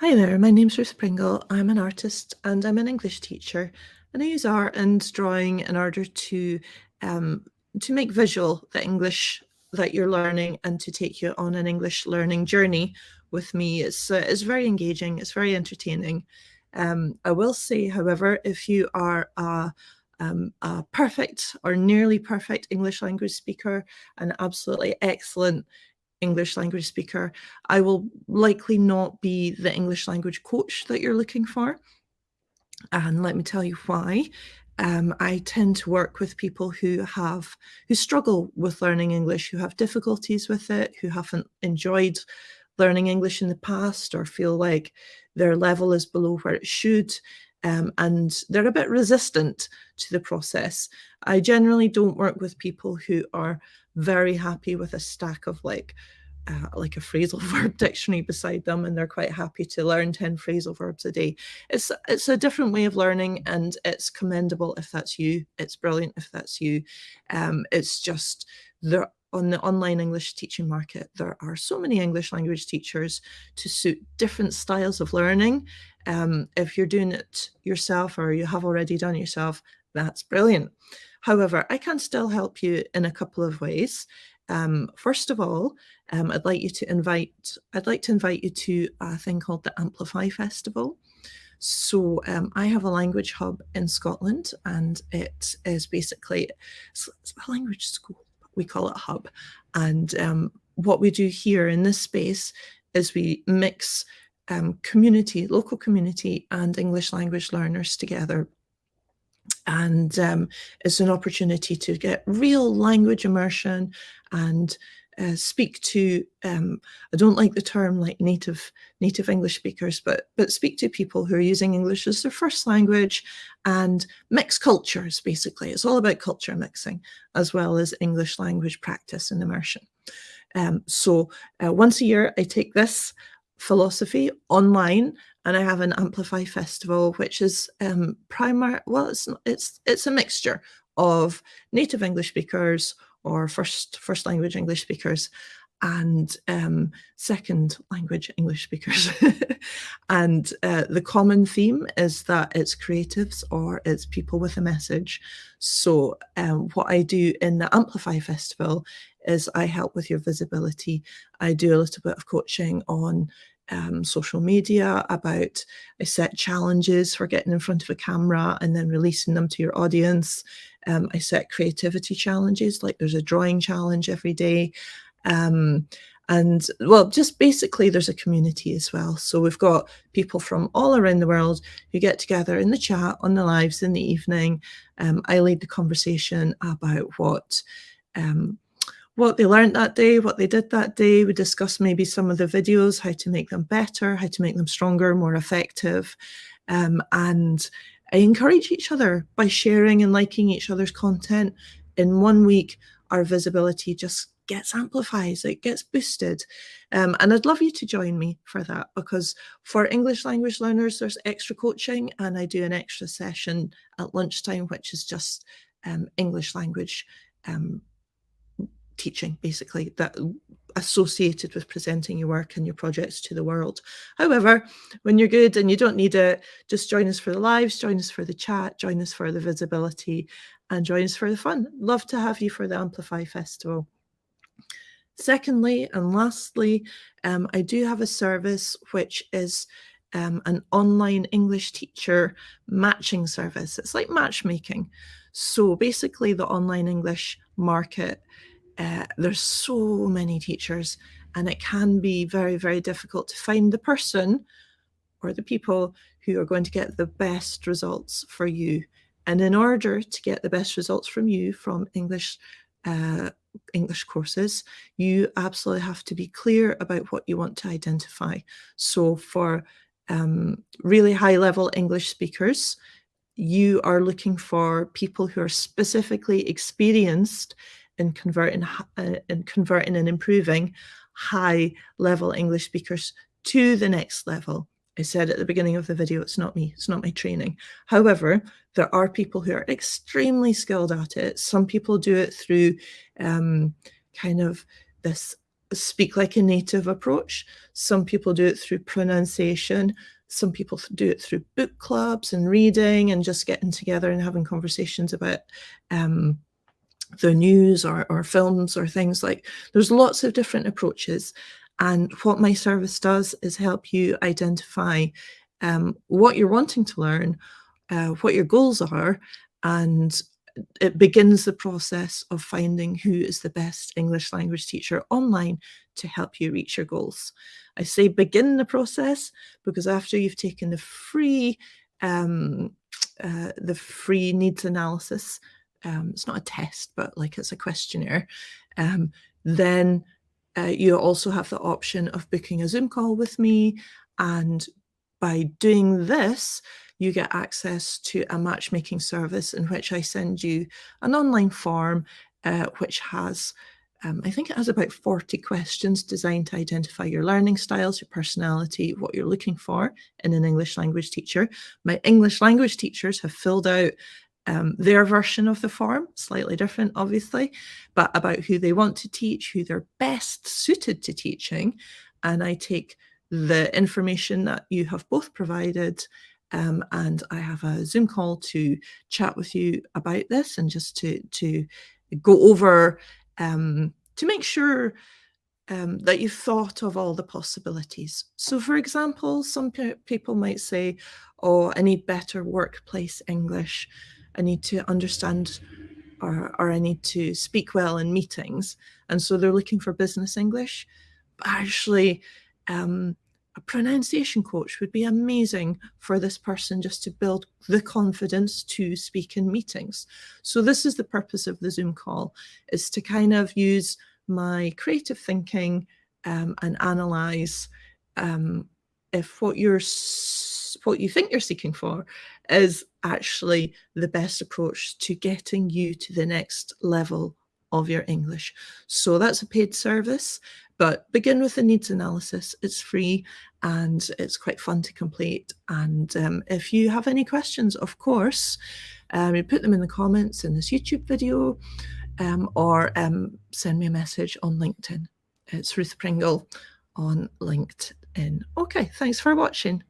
Hi there, my name's Ruth Pringle. I'm an artist and I'm an English teacher, and I use art and drawing in order um, to make visual the English that you're learning and to take you on an English learning journey with me. It's very engaging, it's very entertaining. I will say, however, if you are a perfect or nearly perfect English language speaker, an absolutely excellent English language speaker, I will likely not be the English language coach that you're looking for. And let me tell you why. I tend to work with people who struggle with learning English, who have difficulties with it, who haven't enjoyed learning English in the past or feel like their level is below where it should. And they're a bit resistant to the process. I generally don't work with people who are very happy with a stack of like a phrasal verb dictionary beside them, and they're quite happy to learn 10 phrasal verbs a day. It's a different way of learning, and it's commendable if that's you. It's brilliant if that's you. It's just there on the online English teaching market, there are so many English language teachers to suit different styles of learning. If you're doing it yourself or you have already done it yourself, that's brilliant. However, I can still help you in a couple of ways. First of all, I'd like to invite you to a thing called the Amplify Festival. So I have a language hub in Scotland, and it is basically it's a language school. We call it a hub, and what we do here in this space is we mix local community, and English language learners together. And it's an opportunity to get real language immersion and speak to I don't like the term like native English speakers, but speak to people who are using English as their first language and mix cultures. Basically, it's all about culture mixing as well as English language practice and immersion. So once a year, I take this philosophy online, and I have an Amplify Festival, which is it's a mixture of native English speakers or first language English speakers and second language English speakers. And the common theme is that it's creatives or it's people with a message. So what I do in the Amplify Festival is I help with your visibility. I do a little bit of coaching on social media I set challenges for getting in front of a camera and then releasing them to your audience. I set creativity challenges, like there's a drawing challenge every day. And well, just basically there's a community as well. So we've got people from all around the world who get together in the chat, on the lives in the evening. I lead the conversation about what they learned that day, what they did that day. We discuss maybe some of the videos, how to make them better, how to make them stronger, more effective. And I encourage each other by sharing and liking each other's content. In 1 week, our visibility just gets amplified, it gets boosted. And I'd love you to join me for that, because for English language learners, there's extra coaching, and I do an extra session at lunchtime, which is just English language teaching, basically, that associated with presenting your work and your projects to the world. However, when you're good and you don't need it, just join us for the lives, join us for the chat, join us for the visibility, and join us for the fun. Love to have you for the Amplify Festival. Secondly, and lastly, I do have a service which is an online English teacher matching service. It's like matchmaking. So basically, the online English market, there's so many teachers, and it can be very, very difficult to find the person or the people who are going to get the best results for you. And in order to get the best results from you from English courses, you absolutely have to be clear about what you want to identify. So for really high level English speakers, you are looking for people who are specifically experienced in converting and improving high level English speakers to the next level. I said at the beginning of the video, it's not me, it's not my training. However, there are people who are extremely skilled at it. Some people do it through kind of this speak like a native approach. Some people do it through pronunciation. Some people do it through book clubs and reading and just getting together and having conversations about the news or films or things. Like, there's lots of different approaches. And what my service does is help you identify what you're wanting to learn, what your goals are, and it begins the process of finding who is the best English language teacher online to help you reach your goals. I say begin the process because after you've taken the free needs analysis, it's not a test, but like it's a questionnaire, then you also have the option of booking a Zoom call with me. And by doing this, you get access to a matchmaking service in which I send you an online form which has, I think it has about 40 questions designed to identify your learning styles, your personality, what you're looking for in an English language teacher. My English language teachers have filled out their version of the form, slightly different, obviously, but about who they want to teach, who they're best suited to teaching. And I take the information that you have both provided, and I have a Zoom call to chat with you about this and just to go over, to make sure that you've thought of all the possibilities. So, for example, some people might say, oh, I need better workplace English. I need to understand, or I need to speak well in meetings. And so they're looking for business English. But actually, a pronunciation coach would be amazing for this person just to build the confidence to speak in meetings. So this is the purpose of the Zoom call, is to kind of use my creative thinking and analyze if what you think you're seeking for is actually the best approach to getting you to the next level of your English. So that's a paid service, but begin with the needs analysis. It's free and it's quite fun to complete. And if you have any questions, of course, you put them in the comments in this YouTube video, or send me a message on LinkedIn. It's Ruth Pringle on LinkedIn. Okay, thanks for watching.